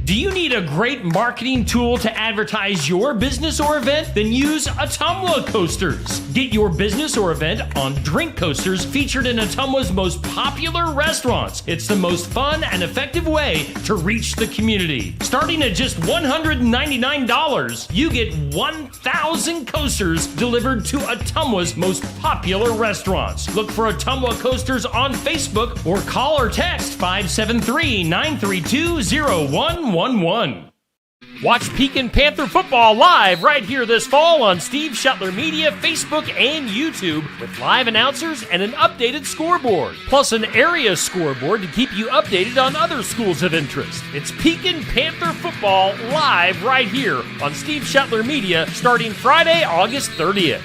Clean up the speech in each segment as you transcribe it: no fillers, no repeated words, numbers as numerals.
Do you need a great marketing tool to advertise your business or event? Then use Ottumwa Coasters. Get your business or event on drink coasters featured in Ottumwa's most popular restaurants. It's the most fun and effective way to reach the community. Starting at just $199, you get 1,000 coasters delivered to Ottumwa's most popular restaurants. Look for Ottumwa Coasters on Facebook or call or text 573-932-0111. Watch Pekin Panther football live right here this fall on Steve Shetler Media, Facebook, and YouTube with live announcers and an updated scoreboard, plus an area scoreboard to keep you updated on other schools of interest. It's Pekin Panther football live right here on Steve Shetler Media starting Friday, August 30th.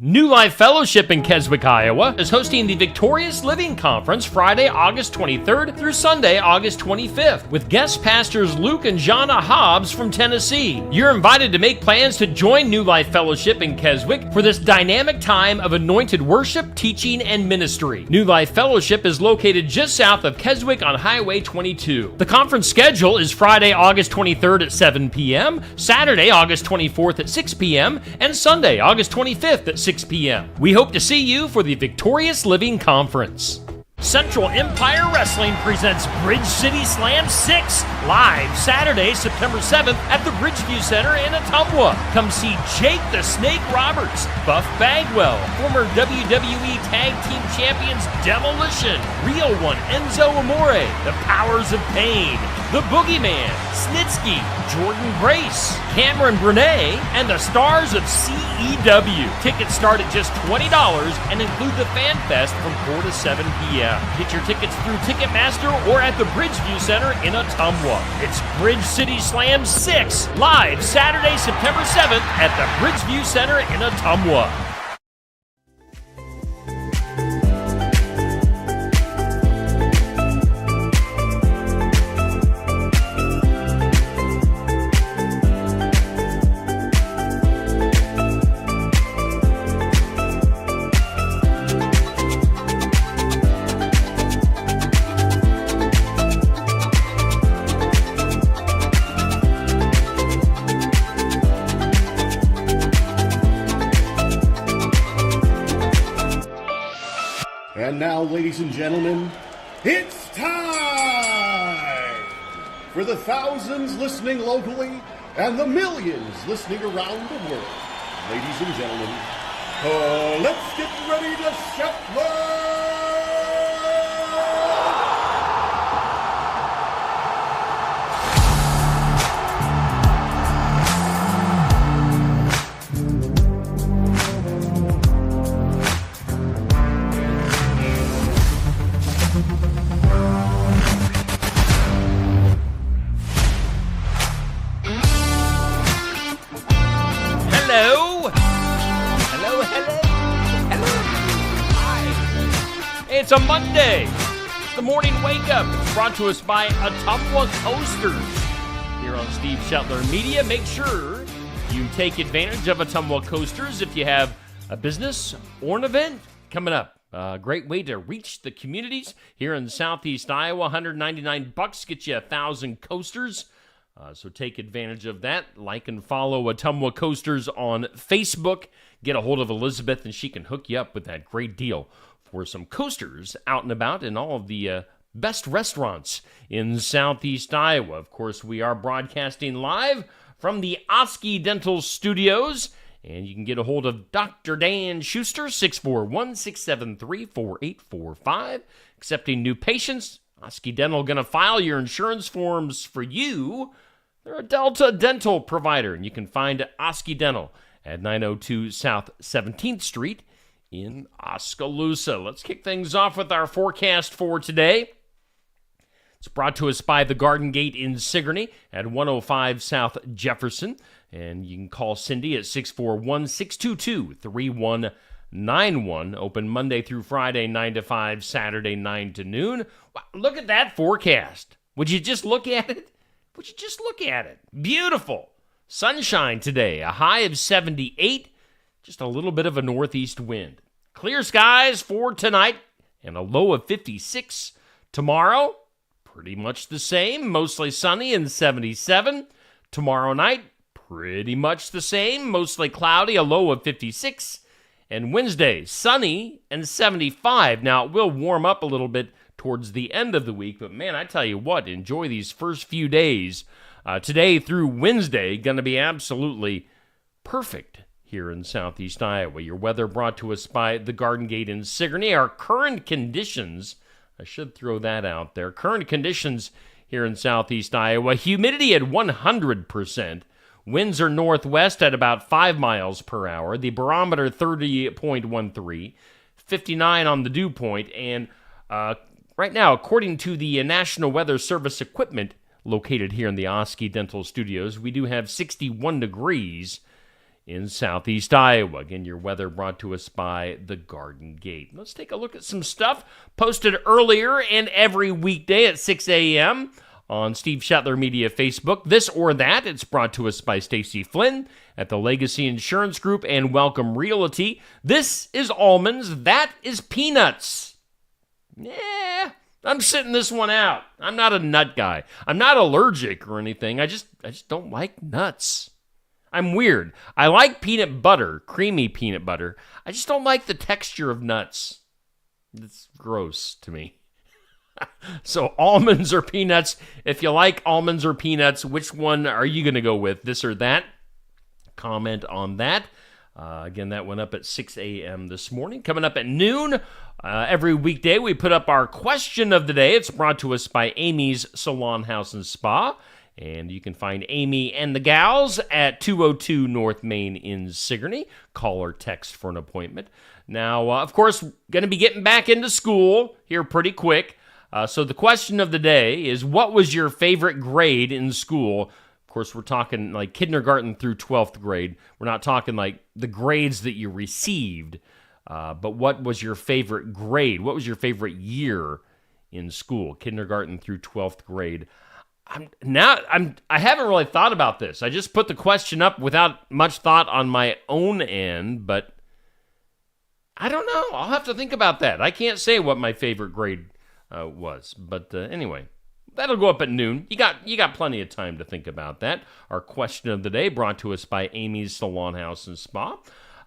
New Life Fellowship in Keswick, Iowa is hosting the Victorious Living Conference Friday, August 23rd through Sunday, August 25th, with guest pastors Luke and Jana Hobbs from Tennessee. You're invited to make plans to join New Life Fellowship in Keswick for this dynamic time of anointed worship, teaching, and ministry. New Life Fellowship is located just south of Keswick on Highway 22. The conference schedule is Friday, August 23rd at 7 p.m., Saturday, August 24th at 6 p.m., and Sunday, August 25th at 6 p.m. We hope to see you for the Victorious Living Conference. Central Empire Wrestling presents Bridge City Slam 6 live Saturday, September 7th at the Bridgeview Center in Ottumwa. Come see Jake the Snake Roberts, Buff Bagwell, former WWE Tag Team Champions Demolition, Real One Enzo Amore, The Powers of Pain, The Boogeyman, Snitsky, Jordan Grace, Cameron Brunet, and the stars of CEW. Tickets start at just $20 and include the Fan Fest from 4 to 7 p.m. Get your tickets through Ticketmaster or at the Bridgeview Center in Ottumwa. It's Bridge City Slam 6 live Saturday, September 7th at the Bridgeview Center in Ottumwa. And now, ladies and gentlemen, it's time for the thousands listening locally and the millions listening around the world. Ladies and gentlemen, let's get ready to Shetler! It's a Monday. It's the morning wake-up. It's brought to us by Ottumwa Coasters. Here on Steve Shetler Media, make sure you take advantage of Ottumwa Coasters if you have a business or an event coming up. A great way to reach the communities here in southeast Iowa. $199 gets you 1,000 coasters. So take advantage of that. Like and follow Ottumwa Coasters on Facebook. Get a hold of Elizabeth and she can hook you up with that great deal for some coasters out and about in all of the best restaurants in southeast Iowa. Of course, we are broadcasting live from the Oski Dental Studios, and you can get a hold of Dr. Dan Schuster, 641-673-4845. Accepting new patients. Oski Dental going to file your insurance forms for you. They're a Delta dental provider, and you can find Oski Dental at 902 South 17th Street in Oskaloosa. Let's kick things off with our forecast for today. It's brought to us by the Garden Gate in Sigourney at 105 South Jefferson. And you can call Cindy at 641-622-3191. Open Monday through Friday, 9 to 5, Saturday, 9 to noon. Wow, look at that forecast. Would you just look at it? Would you just look at it? Beautiful. Sunshine today, a high of 78. just a little bit of a northeast wind. Clear skies for tonight and a low of 56. Tomorrow, pretty much the same, mostly sunny and 77. Tomorrow night, pretty much the same, mostly cloudy, a low of 56. And Wednesday, sunny and 75. Now, it will warm up a little bit towards the end of the week, but man, I tell you what, enjoy these first few days. Today through Wednesday, going to be absolutely perfect here in southeast Iowa. Your weather brought to us by the Garden Gate in Sigourney. Our current conditions, I should throw that out there, current conditions here in southeast Iowa, humidity at 100%. Winds are northwest at about 5 miles per hour. The barometer 30.13, 59 on the dew point, and right now, according to the National Weather Service equipment located here in the Oskey Dental Studios, we do have 61 degrees in southeast Iowa. Again, your weather brought to us by the Garden Gate. Let's take a look at some stuff posted earlier and every weekday at 6 a.m. on Steve Shetler Media Facebook. This or That, it's brought to us by Stacy Flynn at the Legacy Insurance Group and Welcome Realty. This is almonds, that is peanuts. Yeah, I'm sitting this one out. I'm not a nut guy. I'm not allergic or anything. I just don't like nuts. I'm weird. I like peanut butter, creamy peanut butter. I just don't like the texture of nuts. It's gross to me. So almonds or peanuts, if you like almonds or peanuts, which one are you going to go with, this or that? Comment on that. Again, that went up at 6 a.m. this morning. Coming up at noon, every weekday, we put up our question of the day. It's brought to us by Amy's Salon House and Spa. And you can find Amy and the gals at 202 North Main in Sigourney. Call or text for an appointment. Now, of course, going to be getting back into school here pretty quick. So the question of the day is, what was your favorite grade in school? Of course, we're talking like kindergarten through 12th grade. We're not talking like the grades that you received. But what was your favorite grade? What was your favorite year in school? Kindergarten through 12th grade. I haven't really thought about this. I just put the question up without much thought on my own end, but I don't know. I'll have to think about that. I can't say what my favorite grade was, but anyway, that'll go up at noon. You got plenty of time to think about that. Our question of the day brought to us by Amy's Salon House and Spa.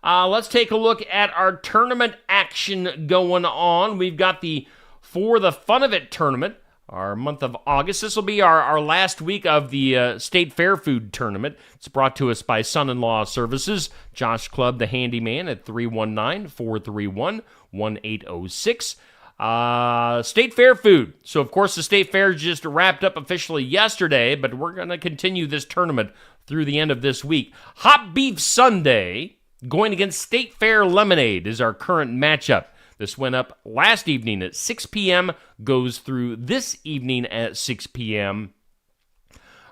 Let's take a look at our tournament action going on. We've got the For the Fun of It tournament. Our month of August. This will be our last week of the State Fair Food Tournament. It's brought to us by Son-in-Law Services. Josh Clubb, the handyman, at 319-431-1806. State Fair Food. So, of course, the State Fair just wrapped up officially yesterday, but we're going to continue this tournament through the end of this week. Hot Beef Sunday going against State Fair Lemonade is our current matchup. This went up last evening at 6 p.m., goes through this evening at 6 p.m.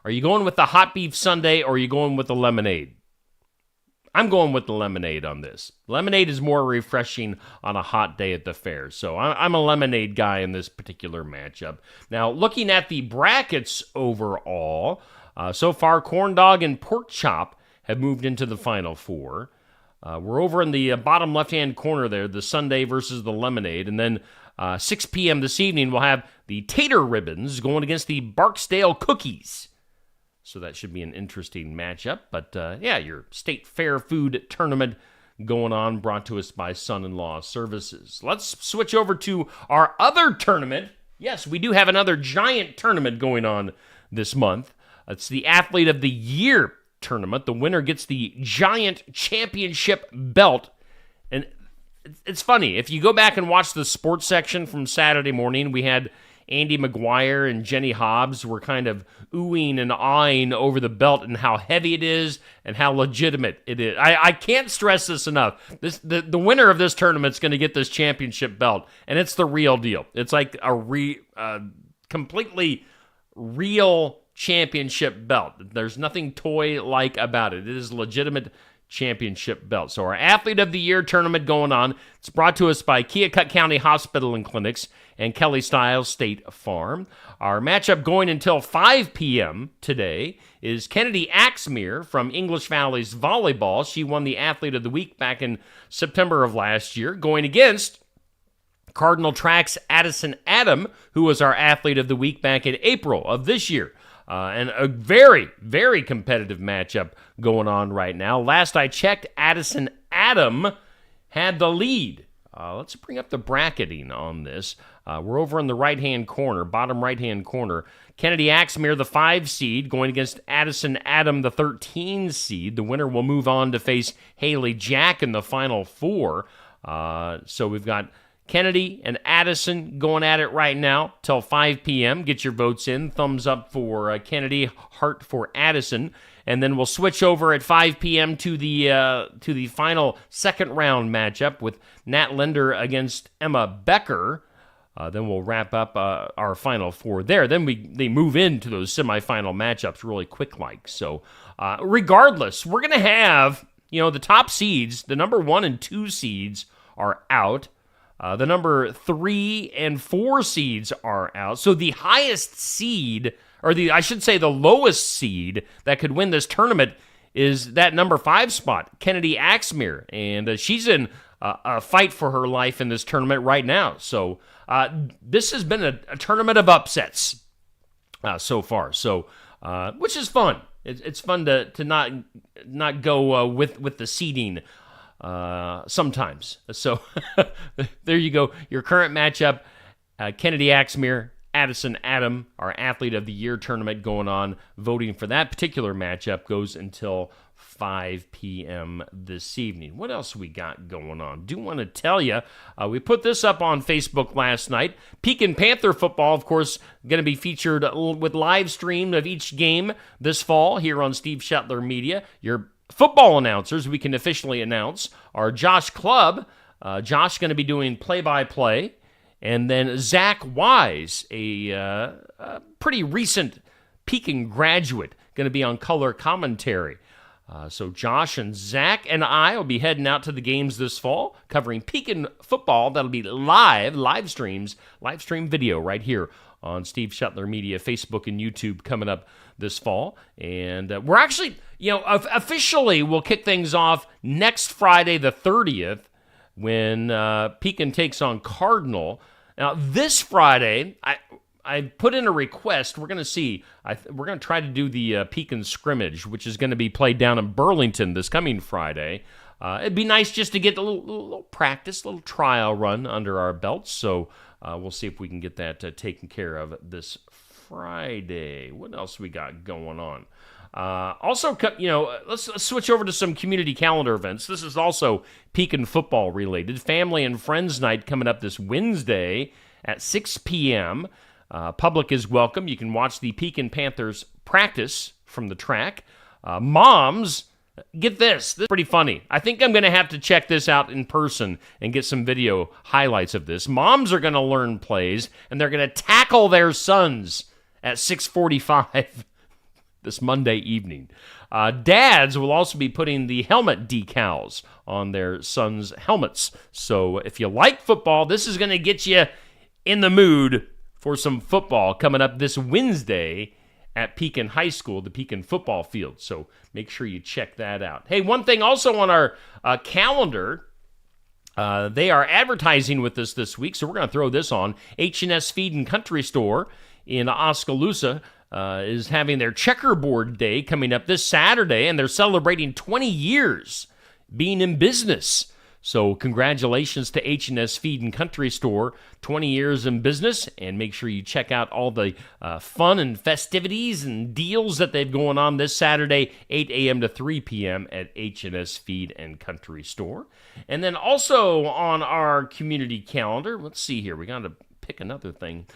Are you going with the hot beef sundae or are you going with the lemonade? I'm going with the lemonade on this. Lemonade is more refreshing on a hot day at the fair, so I'm a lemonade guy in this particular matchup. Now, looking at the brackets overall, so far, corn dog and pork chop have moved into the Final Four. We're over in the bottom left-hand corner there, the sundae versus the lemonade. And then 6 p.m. this evening, we'll have the tater ribbons going against the Barksdale cookies. So that should be an interesting matchup. But, your State Fair Food Tournament going on, brought to us by Son-in-Law Services. Let's switch over to our other tournament. Yes, we do have another giant tournament going on this month. It's the Athlete of the Year tournament. The winner gets the Giant Championship belt. And it's funny, if you go back and watch the sports section from Saturday morning, we had Andy McGuire and Jenny Hobbs were kind of oohing and awing over the belt and how heavy it is and how legitimate it is. I can't stress this enough. The winner of this tournament is going to get this championship belt, and it's the real deal. It's like a completely real championship belt. There's nothing toy-like about it. It is a legitimate championship belt. So our Athlete of the Year tournament going on. It's brought to us by Keokuk County Hospital and Clinics and Kelly Styles State Farm. Our matchup going until 5 p.m. today is Kennedy Axmere from English Valley's volleyball. She won the Athlete of the Week back in September of last year, going against Cardinal Track's Addison Adam, who was our Athlete of the Week back in April of this year. And a very, very competitive matchup going on right now. Last I checked, Addison Adam had the lead. Let's bring up the bracketing on this. We're over in the right-hand corner, bottom right-hand corner. Kennedy Axmere, the 5 seed, going against Addison Adam, the 13 seed. The winner will move on to face Haley Jack in the Final Four. So we've got Kennedy and Addison going at it right now till 5 p.m. Get your votes in. Thumbs up for Kennedy, heart for Addison. And then we'll switch over at 5 p.m. to the final second round matchup with Nat Linder against Emma Becker. Then we'll wrap up our Final Four there. Then they move into those semifinal matchups really quick-like. So regardless, we're going to have, the top seeds, the number 1 and 2 seeds are out. The number 3 and 4 seeds are out. So the highest seed, or the lowest seed that could win this tournament is that number 5 spot, Kennedy Axmere. And she's in a fight for her life in this tournament right now. So this has been a tournament of upsets so far. So, which is fun. It's fun to not go with the seeding sometimes. So there you go. Your current matchup, Kennedy Axmere, Addison Adam, our Athlete of the Year tournament going on. Voting for that particular matchup goes until 5 p.m. this evening. What else we got going on? Do want to tell you, we put this up on Facebook last night. Pekin Panther football, of course, going to be featured with live stream of each game this fall here on Steve Shetler Media. Your football announcers, we can officially announce, are Josh Clubb. Josh going to be doing play-by-play. And then Zach Wise, a pretty recent Pekin graduate, going to be on color commentary. So Josh and Zach and I will be heading out to the games this fall, covering Pekin football. That'll be live stream video right here on Steve Shetler Media, Facebook and YouTube coming up this fall. And we're actually, officially we'll kick things off next Friday the 30th when Pekin takes on Cardinal. Now, this Friday, I put in a request. We're going to see. We're going to try to do the Pekin scrimmage, which is going to be played down in Burlington this coming Friday. It'd be nice just to get a little practice, a little trial run under our belts. So we'll see if we can get that taken care of this Friday. What else we got going on? Also, let's switch over to some community calendar events. This is also Pekin football related. Family and Friends Night coming up this Wednesday at 6 p.m. Public is welcome. You can watch the Pekin Panthers practice from the track. Moms, get this. This is pretty funny. I think I'm going to have to check this out in person and get some video highlights of this. Moms are going to learn plays, and they're going to tackle their sons at 6:45 this Monday evening. Dads will also be putting the helmet decals on their sons' helmets. So if you like football, this is going to get you in the mood for some football coming up this Wednesday at Pekin High School, the Pekin football field. So make sure you check that out. Hey, one thing also on our calendar, they are advertising with us this week, so we're going to throw this on. H&S Feed and Country Store in Oskaloosa is having their checkerboard day coming up this Saturday, and they're celebrating 20 years being in business. So congratulations to H&S Feed and Country Store, 20 years in business, and make sure you check out all the fun and festivities and deals that they've going on this Saturday, 8 a.m. to 3 p.m. at H&S Feed and Country Store. And then also on our community calendar, let's see here, we got to pick another thing.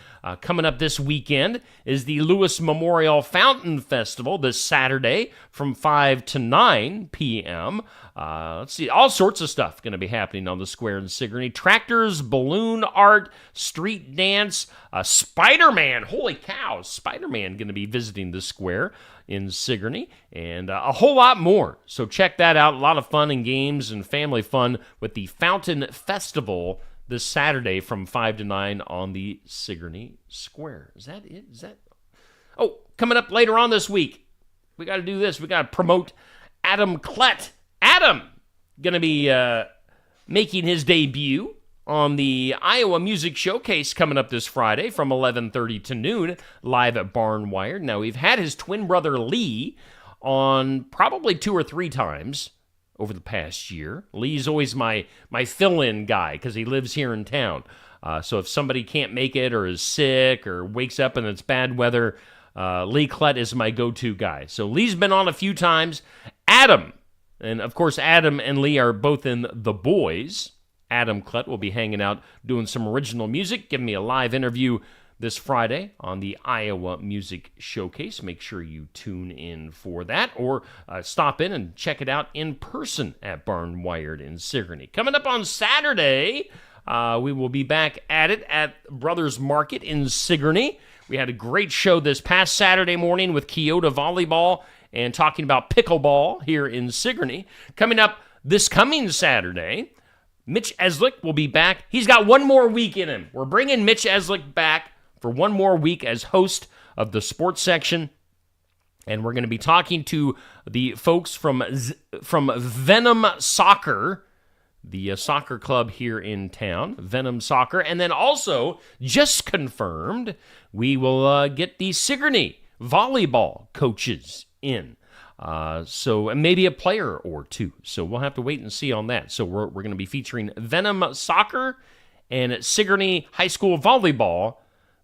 Coming up this weekend is the Lewis Memorial Fountain Festival this Saturday from 5 to 9 p.m. Let's see, all sorts of stuff going to be happening on the square in Sigourney. Tractors, balloon art, street dance, Spider-Man. Holy cow, Spider-Man going to be visiting the square in Sigourney, and a whole lot more. So check that out. A lot of fun and games and family fun with the Fountain Festival this Saturday from 5 to 9 on the Sigourney Square. Is that it? Oh, coming up later on this week, we got to do this. We got to promote Adam Klett. Adam going to be making his debut on the Iowa Music Showcase coming up this Friday from 11:30 to noon, live at Barnwired. Now, we've had his twin brother Lee on probably 2 or 3 times over the past year. Lee's always my fill-in guy because he lives here in town. So if somebody can't make it or is sick or wakes up and it's bad weather, Lee Klett is my go-to guy. So Lee's been on a few times. Adam, and of course Adam and Lee are both in The Boys. Adam Klett will be hanging out doing some original music, giving me a live interview this Friday on the Iowa Music Showcase. Make sure you tune in for that or stop in and check it out in person at Barnwired in Sigourney. Coming up on Saturday, we will be back at it at Brothers Market in Sigourney. We had a great show this past Saturday morning with Keota Volleyball and talking about pickleball here in Sigourney. Coming up this coming Saturday, Mitch Eslick will be back. He's got one more week in him. We're bringing Mitch Eslick back for one more week as host of the sports section. And we're going to be talking to the folks from Venom Soccer, the soccer club here in town, Venom Soccer. And then also, just confirmed, we will get the Sigourney volleyball coaches in. So maybe a player or two. So we'll have to wait and see on that. So we're going to be featuring Venom Soccer and Sigourney High School Volleyball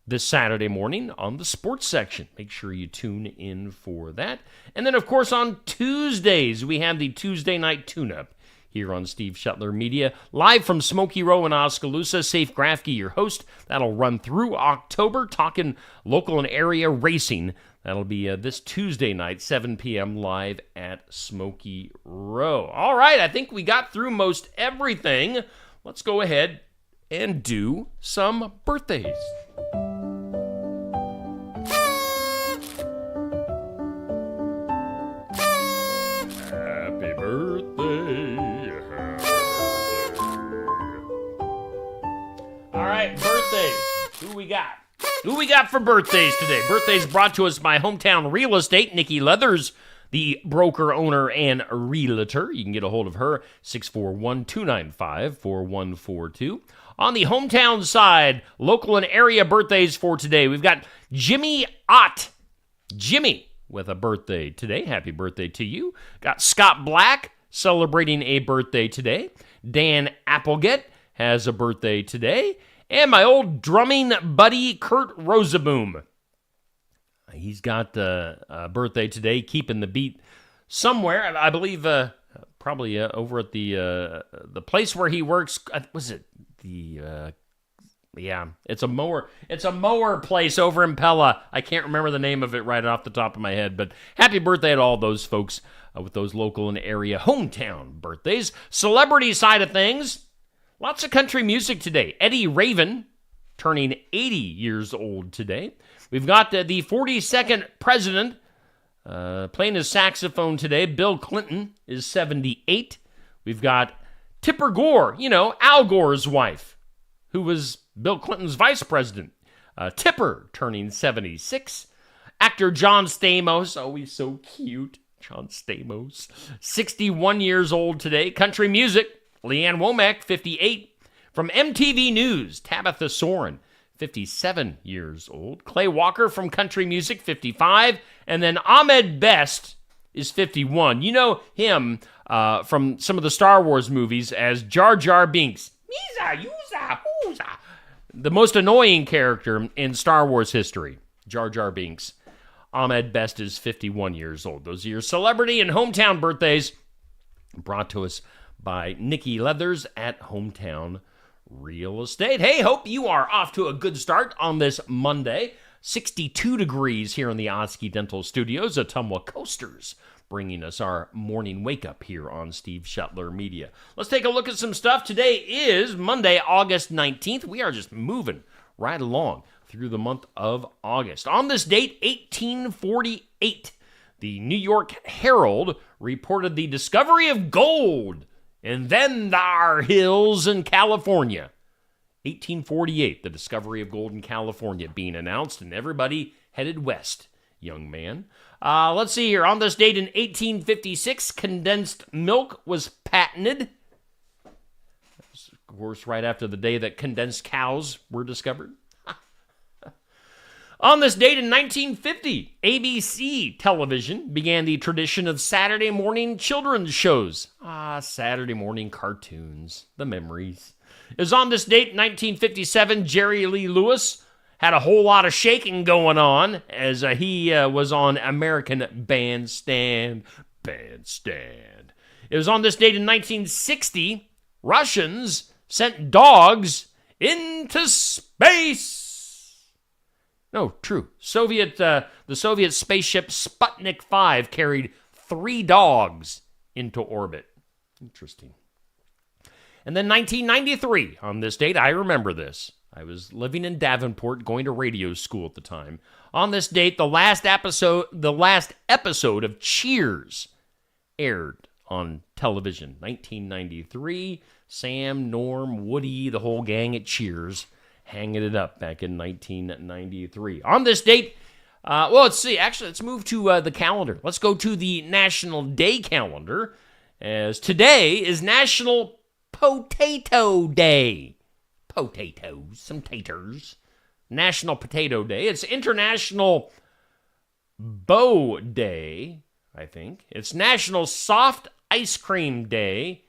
this Saturday morning on the sports section. Make sure you tune in for that. And then, of course, on Tuesdays, we have the Tuesday Night Tune-Up here on Steve Shuttler Media. Live from Smoky Row in Oskaloosa, Safe Grafke, your host. That'll run through October, talking local and area racing. That'll be this Tuesday night, 7 p.m. live at Smoky Row. All right, I think we got through most everything. Let's go ahead and do some birthdays. Happy birthday. All right, birthdays. Who we got? Who we got for birthdays today? Birthdays brought to us by Hometown Real Estate. Nikki Leathers, the broker, owner, and realtor. You can get a hold of her, 641-295-4142. On the hometown side, local and area birthdays for today. We've got Jimmy Ott. Jimmy with a birthday today. Happy birthday to you. Got Scott Black celebrating a birthday today. Dan Applegate has a birthday today. And my old drumming buddy, Kurt Rosaboom. He's got a birthday today, keeping the beat somewhere. I believe probably over at the place where he works. Was it the... yeah, it's a mower. It's a mower place over in Pella. I can't remember the name of it right off the top of my head, but happy birthday to all those folks with those local and area hometown birthdays. Celebrity side of things, lots of country music today. Eddie Raven turning 80 years old today. We've got the 42nd president playing his saxophone today. Bill Clinton is 78. We've got Tipper Gore, Al Gore's wife, who was Bill Clinton's vice president. Tipper turning 76. Actor John Stamos, always so cute. John Stamos, 61 years old today. Country music, Leanne Womack, 58. From MTV News, Tabitha Soren, 57 years old. Clay Walker from Country Music, 55. And then Ahmed Best is 51. You know him from some of the Star Wars movies as Jar Jar Binks. Misa, Yuza, Whoza. The most annoying character in Star Wars history, Jar Jar Binks. Ahmed Best is 51 years old. Those are your celebrity and hometown birthdays brought to us by Nikki Leathers at Hometown real estate. Hey, hope you are off to a good start on this Monday. 62 degrees here in the Oski Dental Studios, Ottumwa Coasters, bringing us our morning wake-up here on Steve Shetler Media. Let's take a look at some stuff. Today is Monday, August 19th. We are just moving right along through the month of August. On this date, 1848, the New York Herald reported the discovery of gold in them thar hills in California. 1848, the discovery of gold in California being announced, and everybody headed west, young man. Let's see here. On this date in 1856, condensed milk was patented. Of course, right after the day that condensed cows were discovered. On this date in 1950, ABC television began the tradition of Saturday morning children's shows. Saturday morning cartoons, the memories. It was on this date in 1957, Jerry Lee Lewis had a whole lot of shaking going on as he was on American Bandstand. It was on this date in 1960, Russians sent dogs into space. No, true. The Soviet spaceship Sputnik 5 carried 3 dogs into orbit. Interesting. And then 1993, on this date, I remember this. I was living in Davenport, going to radio school at the time. On this date, the last episode of Cheers aired on television. 1993, Sam, Norm, Woody, the whole gang at Cheers, hanging it up back in 1993. On this date, let's see. Actually, let's move to the calendar. Let's go to the National Day calendar, as today is National Potato Day. Potatoes, some taters. National Potato Day. It's International Bow Day, I think. It's National Soft Ice Cream Day.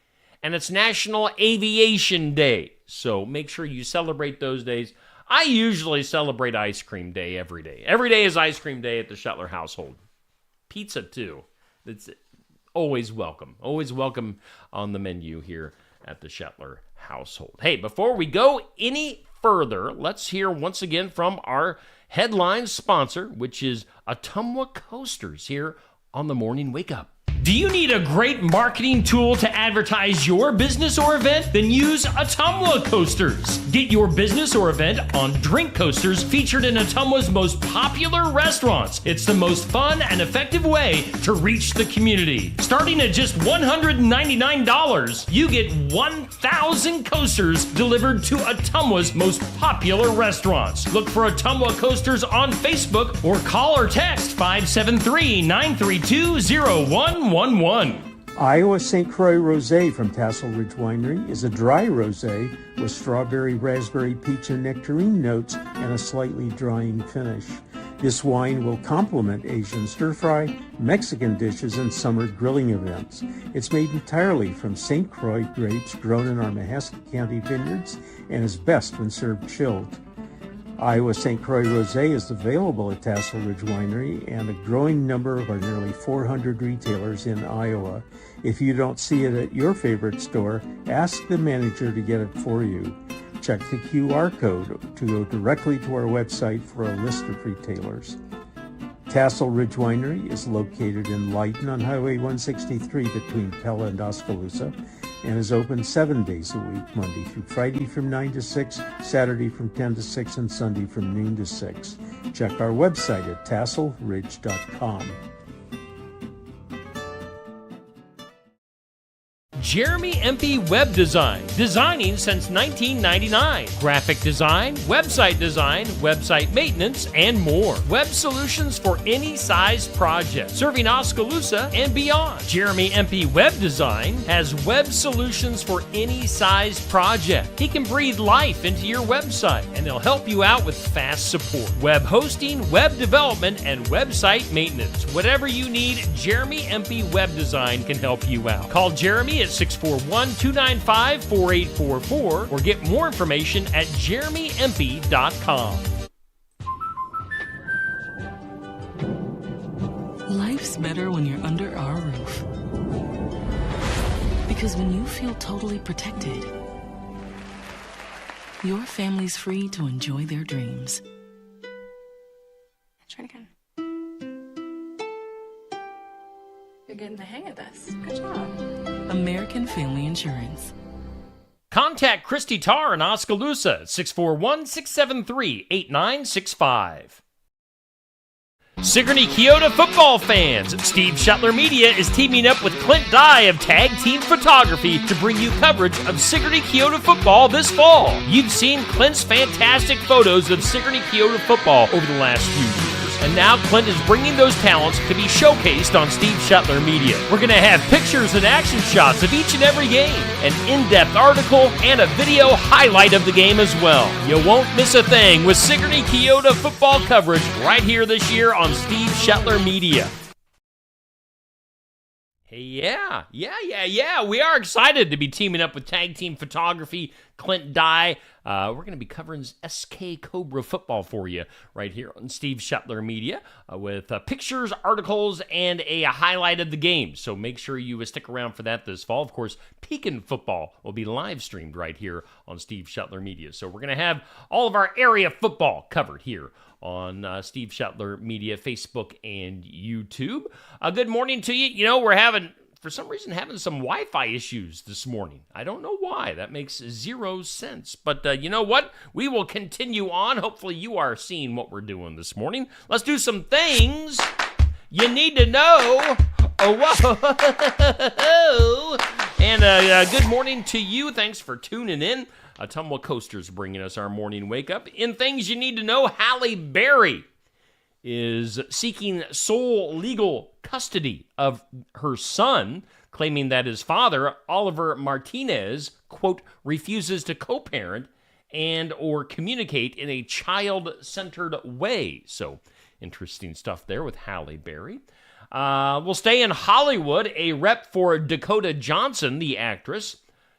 And it's National Aviation Day. So make sure you celebrate those days. I usually celebrate Ice Cream Day every day. Every day is Ice Cream Day at the Shetler household. Pizza, too. It's always welcome. Always welcome on the menu here at the Shetler household. Hey, before we go any further, let's hear once again from our headline sponsor, which is Ottumwa Coasters here on the Morning Wake Up. Do you need a great marketing tool to advertise your business or event? Then use Ottumwa Coasters. Get your business or event on drink coasters featured in Ottumwa's most popular restaurants. It's the most fun and effective way to reach the community. Starting at just $199, you get 1,000 coasters delivered to Ottumwa's most popular restaurants. Look for Ottumwa Coasters on Facebook or call or text 573-932-0111. Iowa St. Croix Rosé from Tassel Ridge Winery is a dry rosé with strawberry, raspberry, peach, and nectarine notes and a slightly drying finish. This wine will complement Asian stir-fry, Mexican dishes, and summer grilling events. It's made entirely from St. Croix grapes grown in our Mahaska County vineyards and is best when served chilled. Iowa St. Croix Rosé is available at Tassel Ridge Winery and a growing number of our nearly 400 retailers in Iowa. If you don't see it at your favorite store, ask the manager to get it for you. Check the QR code to go directly to our website for a list of retailers. Tassel Ridge Winery is located in Lyton on Highway 163 between Pella and Oskaloosa, and is open 7 days a week, Monday through Friday from 9 to 6, Saturday from 10 to 6, and Sunday from noon to 6. Check our website at tasselridge.com. Jeremy Empey Web Design, designing since 1999. Graphic design, website maintenance, and more. Web solutions for any size project, serving Oskaloosa and beyond. Jeremy Empey Web Design has web solutions for any size project. He can breathe life into your website, and he'll help you out with fast support, web hosting, web development, and website maintenance. Whatever you need, Jeremy Empey Web Design can help you out. Call Jeremy at 641-295-4844 or get more information at jeremyempey.com. Life's better when you're under our roof. Because when you feel totally protected, your family's free to enjoy their dreams. Try it again. You're getting the hang of this. Good job. American Family Insurance. Contact Christy Tarr in Oskaloosa at 641-673-8965. Sigourney Keota football fans, Steve Shetler Media is teaming up with Clint Dye of Tag Team Photography to bring you coverage of Sigourney Keota football this fall. You've seen Clint's fantastic photos of Sigourney Keota football over the last few years. And now Clint is bringing those talents to be showcased on Steve Shetler Media. We're going to have pictures and action shots of each and every game, an in-depth article, and a video highlight of the game as well. You won't miss a thing with Sigourney Keota football coverage right here this year on Steve Shetler Media. Yeah. We are excited to be teaming up with Tag Team Photography, Clint Dye. We're going to be covering SK Cobra football for you right here on Steve Shetler Media with pictures, articles, and a highlight of the game. So make sure you stick around for that this fall. Of course, Pekin football will be live streamed right here on Steve Shetler Media. So we're going to have all of our area football covered here on Steve Shetler Media, Facebook, and YouTube. Good morning to you. You know, we're for some reason, having some Wi-Fi issues this morning. I don't know why. That makes zero sense. But you know what? We will continue on. Hopefully you are seeing what we're doing this morning. Let's do some things you need to know. Oh, whoa. And good morning to you. Thanks for tuning in. Tumwa Coaster's bringing us our morning wake-up. In things you need to know, Halle Berry is seeking sole legal custody of her son, claiming that his father, Oliver Martinez, quote, refuses to co-parent and or communicate in a child-centered way. So, interesting stuff there with Halle Berry. We'll stay in Hollywood. A rep for Dakota Johnson, the actress,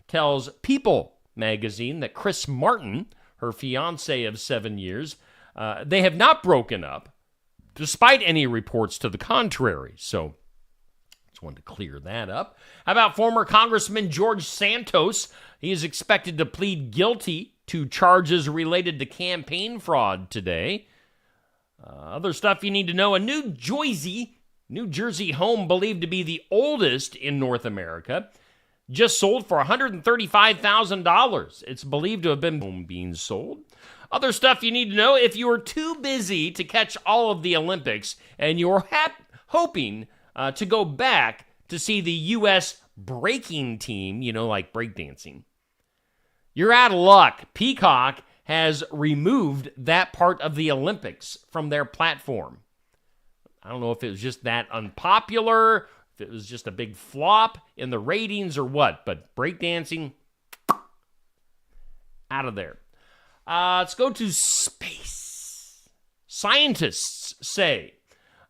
tells People magazine that Chris Martin, her fiancé of 7 years, they have not broken up, despite any reports to the contrary. So, just wanted to clear that up. How about former Congressman George Santos? He is expected to plead guilty to charges related to campaign fraud today. Other stuff you need to know. A New Jersey home believed to be the oldest in North America just sold for $135,000. It's believed to have been home being sold. Other stuff you need to know. If you are too busy to catch all of the Olympics and you're hoping to go back to see the U.S. breaking team, like breakdancing, you're out of luck. Peacock has removed that part of the Olympics from their platform. I don't know if it was just that unpopular, if it was just a big flop in the ratings or what, but breakdancing, out of there. Let's go to space. Scientists say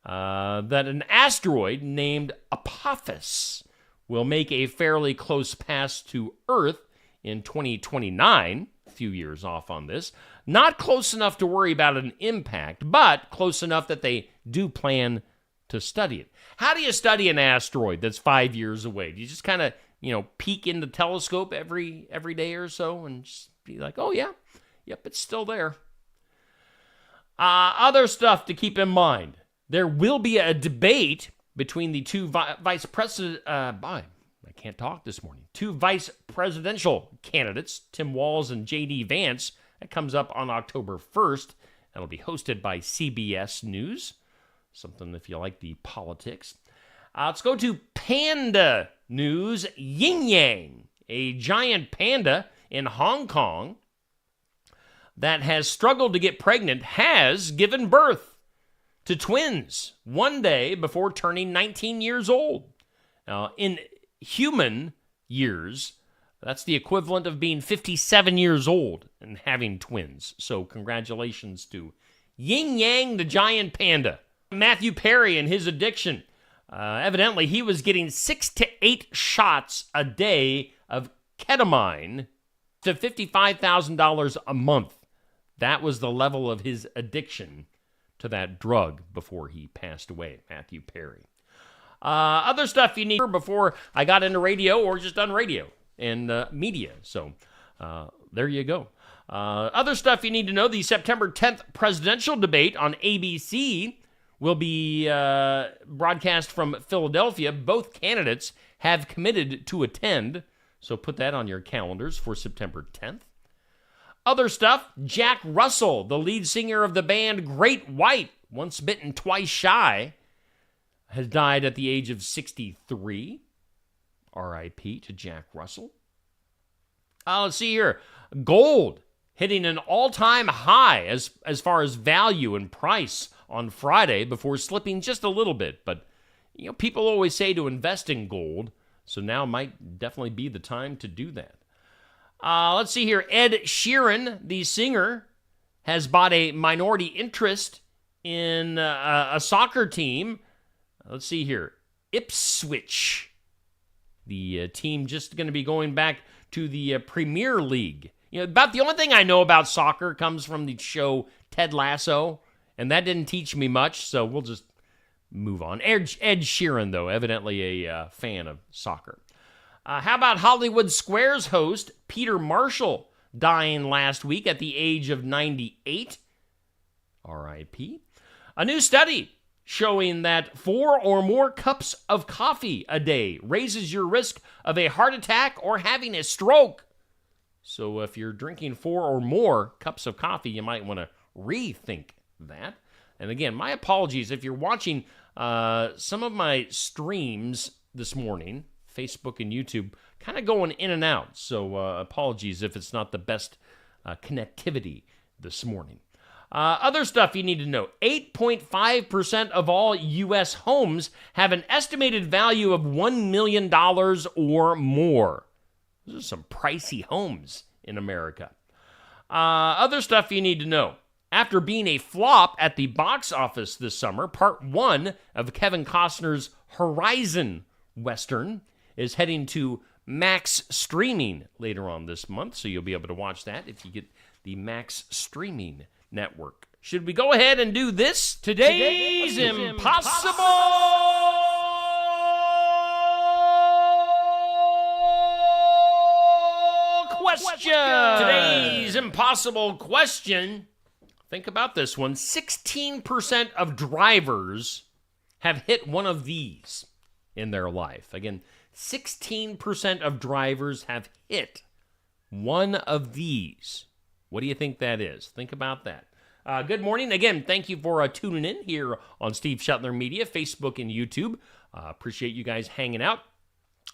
that an asteroid named Apophis will make a fairly close pass to Earth in 2029, a few years off on this. Not close enough to worry about an impact, but close enough that they do plan to study it. How do you study an asteroid that's 5 years away? Do you just kind of, peek in the telescope every day or so and just be like, oh yeah, yep, it's still there. Other stuff to keep in mind. There will be a debate between the two vice president, I can't talk this morning, two vice presidential candidates, Tim Walz and J.D. Vance. That comes up on October 1st. That'll be hosted by CBS News. Something if you like the politics. Let's go to panda news. Yin Yang, a giant panda in Hong Kong that has struggled to get pregnant, has given birth to twins one day before turning 19 years old. Now, in human years, that's the equivalent of being 57 years old and having twins. So congratulations to Yin Yang, the giant panda. Matthew Perry and his addiction. Evidently, he was getting 6 to 8 shots a day of ketamine to $55,000 a month. That was the level of his addiction to that drug before he passed away, Matthew Perry. Other stuff you need before I got into radio or just done radio and media. So there you go. Other stuff you need to know, the September 10th presidential debate on ABC will be broadcast from Philadelphia. Both candidates have committed to attend, so put that on your calendars for September 10th. Other stuff, Jack Russell, the lead singer of the band Great White, once bitten, twice shy, has died at the age of 63. R.I.P. to Jack Russell. Let's see here. Gold hitting an all-time high as far as value and price on Friday before slipping just a little bit. But, people always say to invest in gold, so now might definitely be the time to do that. Let's see here. Ed Sheeran, the singer, has bought a minority interest in a soccer team. Let's see here. Ipswich. The team just going to be going back to the Premier League. About the only thing I know about soccer comes from the show Ted Lasso, and that didn't teach me much, so we'll just move on. Ed Sheeran, though, evidently a fan of soccer. How about Hollywood Squares host Peter Marshall dying last week at the age of 98? R.I.P. A new study showing that 4 or more cups of coffee a day raises your risk of a heart attack or having a stroke. So if you're drinking 4 or more cups of coffee, you might want to rethink that. And again, my apologies if you're watching some of my streams this morning, Facebook and YouTube, kind of going in and out. So apologies if it's not the best connectivity this morning. Other stuff you need to know. 8.5% of all U.S. homes have an estimated value of $1 million or more. Those are some pricey homes in America. Other stuff you need to know. After being a flop at the box office this summer, part 1 of Kevin Costner's Horizon Western is heading to Max Streaming later on this month, so you'll be able to watch that if you get the Max Streaming network. Should we go ahead and do this? Today's Impossible Question. Today's Impossible Question. Think about this one. 16% of drivers have hit one of these in their life. Again, 16% of drivers have hit one of these. What do you think that is? Think about that. Good morning. Again, thank you for tuning in here on Steve Shetler Media, Facebook and YouTube. Appreciate you guys hanging out.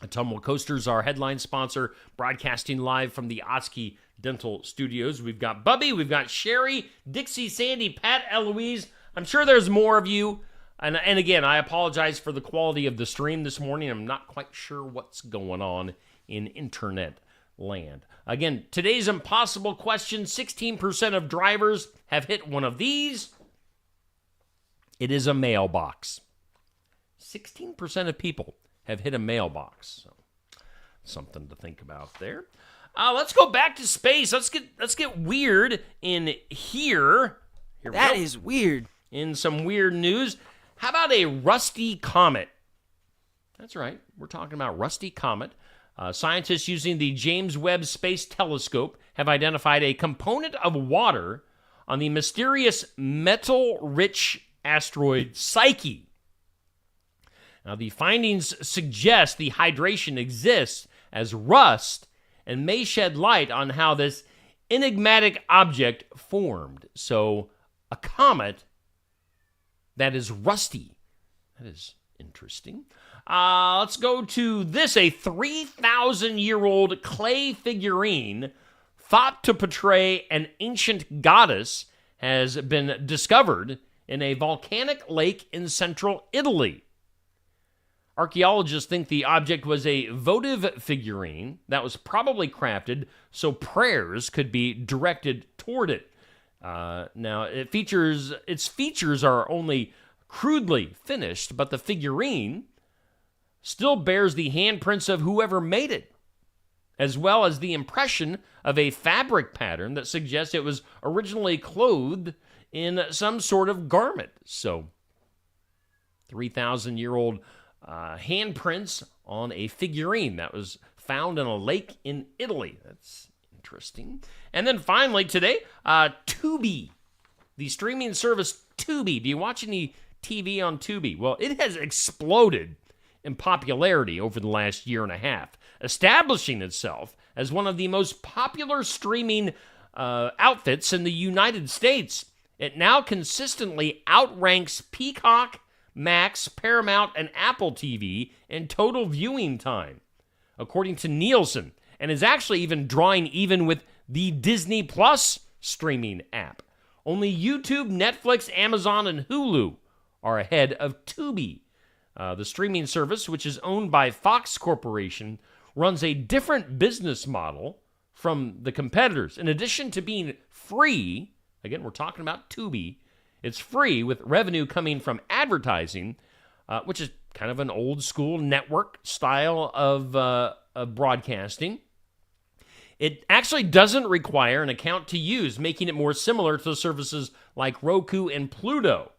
Tumble Coasters, our headline sponsor, broadcasting live from the Oski Dental Studios. We've got Bubby, we've got Sherry, Dixie, Sandy, Pat, Eloise. I'm sure there's more of you. And again, I apologize for the quality of the stream this morning. I'm not quite sure what's going on in internet land. Again, today's impossible question, 16% of drivers have hit one of these. It is a mailbox. 16% of people have hit a mailbox. So, something to think about there. Let's go back to space. Let's get weird in here. That is weird. In some weird news. How about a rusty comet? That's right. We're talking about rusty comet. Scientists using the James Webb Space Telescope have identified a component of water on the mysterious metal-rich asteroid Psyche. Now, the findings suggest the hydration exists as rust and may shed light on how this enigmatic object formed. So, a comet that is rusty. That is interesting. Let's go to this. A 3,000-year-old clay figurine thought to portray an ancient goddess has been discovered in a volcanic lake in central Italy. Archaeologists think the object was a votive figurine that was probably crafted so prayers could be directed toward it. Now, its features are only crudely finished, but the figurine still bears the handprints of whoever made it, as well as the impression of a fabric pattern that suggests it was originally clothed in some sort of garment. So, 3,000-year-old handprints on a figurine that was found in a lake in Italy. That's Interesting. And then finally today, Tubi, the streaming service Tubi. Do you watch any TV on Tubi? Well, it has exploded in popularity over the last year and a half, establishing itself as one of the most popular streaming outfits in the United States. It now consistently outranks Peacock, Max, Paramount, and Apple TV in total viewing time, according to Nielsen, and is actually even drawing even with the Disney Plus streaming app. Only YouTube, Netflix, Amazon, and Hulu are ahead of Tubi. The streaming service, which is owned by Fox Corporation, runs a different business model from the competitors. In addition to being free, again, we're talking about Tubi, it's free with revenue coming from advertising, which is kind of an old school network style of broadcasting. It actually doesn't require an account to use, making it more similar to services like Roku and Pluto.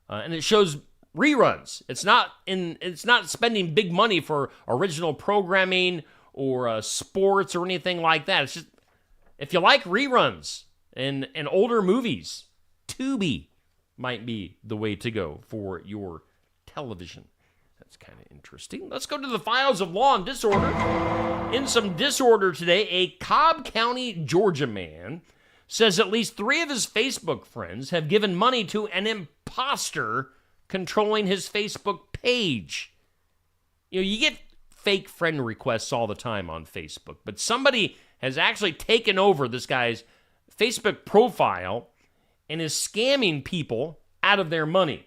And it shows reruns. It's not spending big money for original programming or sports or anything like that. It's just, if you like reruns and older movies, Tubi might be the way to go for your television. That's kind of interesting. Let's go to the files of law and disorder. In some disorder today, a Cobb County, Georgia man says at least 3 of his Facebook friends have given money to an imposter controlling his Facebook page. You know, you get fake friend requests all the time on Facebook, but somebody has actually taken over this guy's Facebook profile and is scamming people out of their money.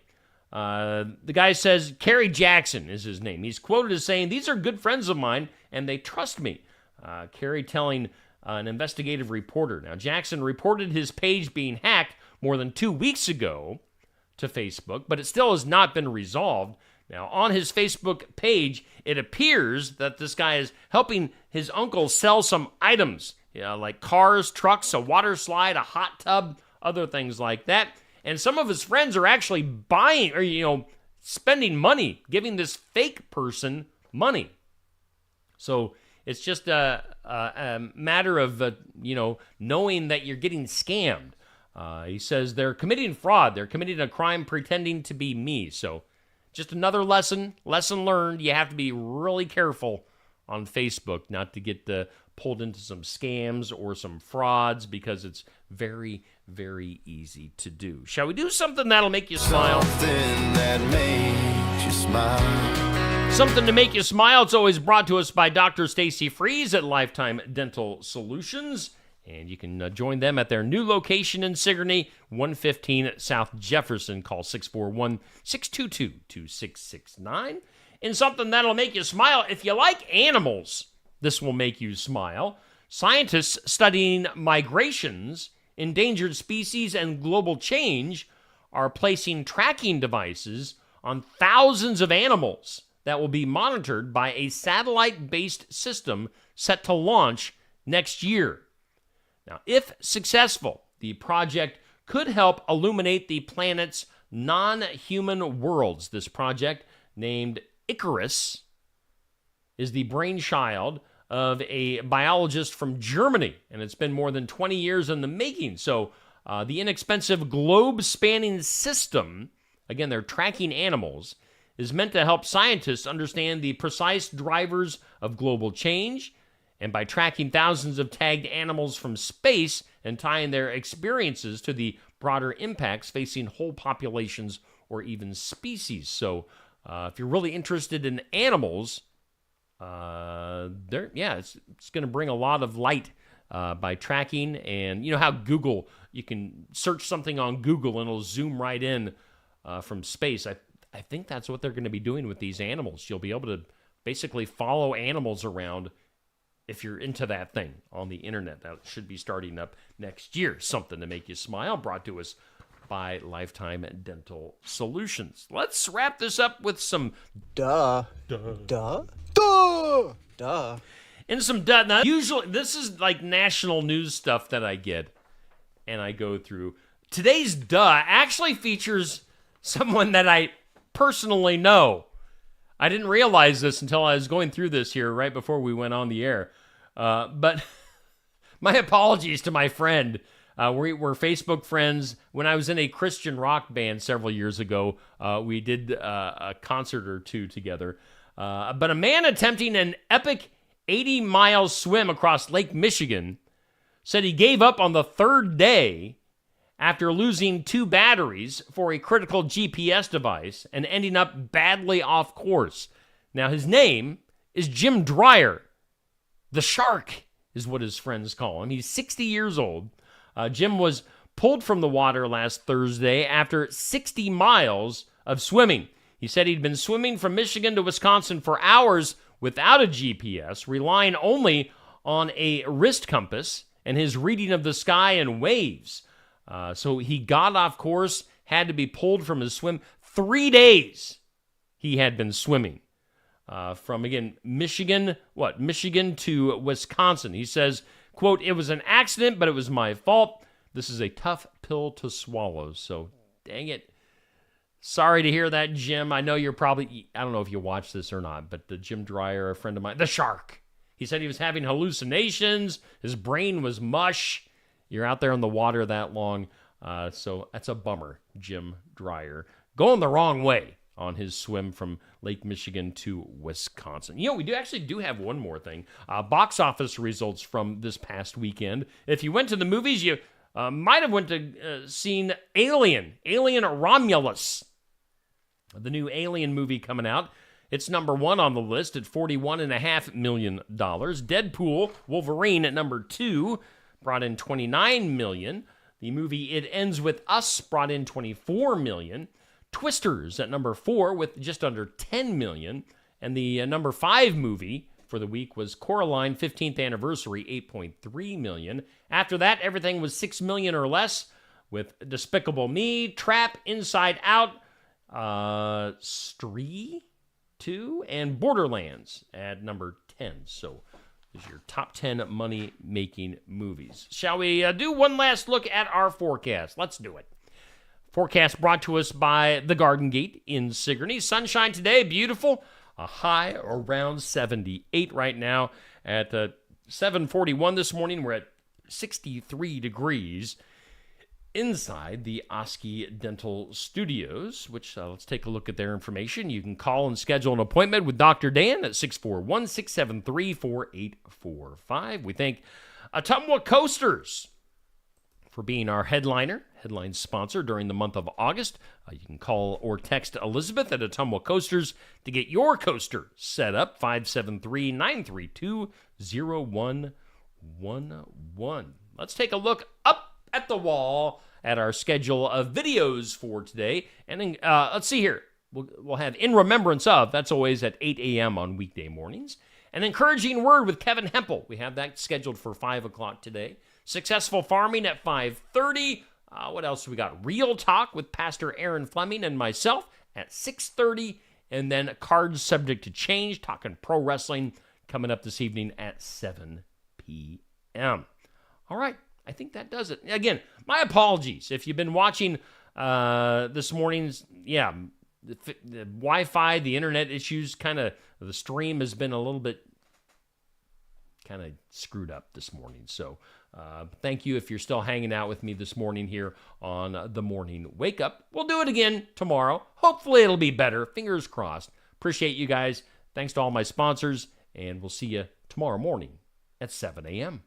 The guy says, Kerry Jackson is his name. He's quoted as saying, "These are good friends of mine, and they trust me." Kerry telling an investigative reporter. Now, Jackson reported his page being hacked more than 2 weeks ago to Facebook, but it still has not been resolved. Now, on his Facebook page, it appears that this guy is helping his uncle sell some items, like cars, trucks, a water slide, a hot tub, other things like that. And some of his friends are actually buying or, spending money, giving this fake person money. So it's just a matter of, knowing that you're getting scammed. He says they're committing fraud. They're committing a crime pretending to be me. So just another lesson learned. You have to be really careful on Facebook not to get pulled into some scams or some frauds, because it's very, very easy to do. Shall we do something that'll make you smile? Something that makes you smile. Something to make you smile. It's always brought to us by Dr. Stacy Freeze at Lifetime Dental Solutions. And you can join them at their new location in Sigourney, 115 South Jefferson. Call 641-622-2669. And something that'll make you smile. If you like animals, this will make you smile. Scientists studying migrations, endangered species, and global change are placing tracking devices on thousands of animals that will be monitored by a satellite-based system set to launch next year. Now, if successful, the project could help illuminate the planet's non-human worlds. This project, named Icarus, is the brainchild of a biologist from Germany, and it's been more than 20 years in the making. So the inexpensive globe-spanning system, again, they're tracking animals, is meant to help scientists understand the precise drivers of global change. And by tracking thousands of tagged animals from space and tying their experiences to the broader impacts facing whole populations or even species. So if you're really interested in animals, it's going to bring a lot of light by tracking. And you know how Google, you can search something on Google and it'll zoom right in from space. I think that's what they're going to be doing with these animals. You'll be able to basically follow animals around if you're into that thing on the internet. That should be starting up next year. Something to make you smile, brought to us by Lifetime Dental Solutions. Let's wrap this up with some Duh. And some duh. Now, usually, this is like national news stuff that I get and I go through. Today's duh actually features someone that I personally know. I didn't realize this until I was going through this here right before we went on the air. But My apologies to my friend. We're Facebook friends. When I was in a Christian rock band several years ago, we did a concert or two together. But a man attempting an epic 80-mile swim across Lake Michigan said he gave up on the third day after losing 2 batteries for a critical GPS device and ending up badly off course. Now, his name is Jim Dreyer. The Shark is what his friends call him. He's 60 years old. Jim was pulled from the water last Thursday after 60 miles of swimming. He said he'd been swimming from Michigan to Wisconsin for hours without a GPS, relying only on a wrist compass and his reading of the sky and waves. So he got off course, had to be pulled from his swim. 3 days he had been swimming from, again, Michigan to Wisconsin. He says, quote, "It was an accident, but it was my fault. This is a tough pill to swallow." So, dang it. Sorry to hear that, Jim. I know you're probably, I don't know if you watch this or not, but Jim Dreyer, a friend of mine, the Shark. He said he was having hallucinations. His brain was mush. You're out there in the water that long. So that's a bummer, Jim Dreyer. Going the wrong way on his swim from Lake Michigan to Wisconsin. You know, we do have one more thing. Box office results from this past weekend. If you went to the movies, you might have went to seen Alien Romulus, the new Alien movie coming out. It's number 1 on the list at $41.5 million. Deadpool Wolverine at number 2 brought in $29 million. The movie It Ends With Us brought in $24 million. Twisters at number 4 with just under $10 million. And the number 5 movie for the week was Coraline 15th Anniversary, $8.3 million. After that, everything was $6 million or less, with Despicable Me, Trap, Inside Out, Stree 2, and Borderlands at number 10. So these are your top 10 money-making movies. Shall we do one last look at our forecast? Let's do it. Forecast brought to us by The Garden Gate in Sigourney. Sunshine today, beautiful. A high around 78 right now. At 7:41 this morning, we're at 63 degrees inside the Oski Dental Studios, which let's take a look at their information. You can call and schedule an appointment with Dr. Dan at 641-673-4845. We thank Ottumwa Coasters for being our headline sponsor during the month of August. You can call or text Elizabeth at Ottumwa Coasters to get your coaster set up, 573-932-0111. Let's take a look up at the wall at our schedule of videos for today. And then, let's see here. We'll have In Remembrance Of. That's always at 8 a.m. on weekday mornings. An Encouraging Word with Kevin Hempel. We have that scheduled for 5 o'clock today. Successful Farming at 5:30. What else we got? Real Talk with Pastor Aaron Fleming and myself at 6:30. And then Cards Subject to Change, talking pro wrestling, coming up this evening at 7 p.m. All right. I think that does it. Again, my apologies. If you've been watching this morning's, the Wi-Fi, the internet issues, the stream has been a little bit kind of screwed up this morning. So thank you if you're still hanging out with me this morning here on The Morning Wake Up. We'll do it again tomorrow. Hopefully it'll be better. Fingers crossed. Appreciate you guys. Thanks to all my sponsors, and we'll see you tomorrow morning at 7 a.m.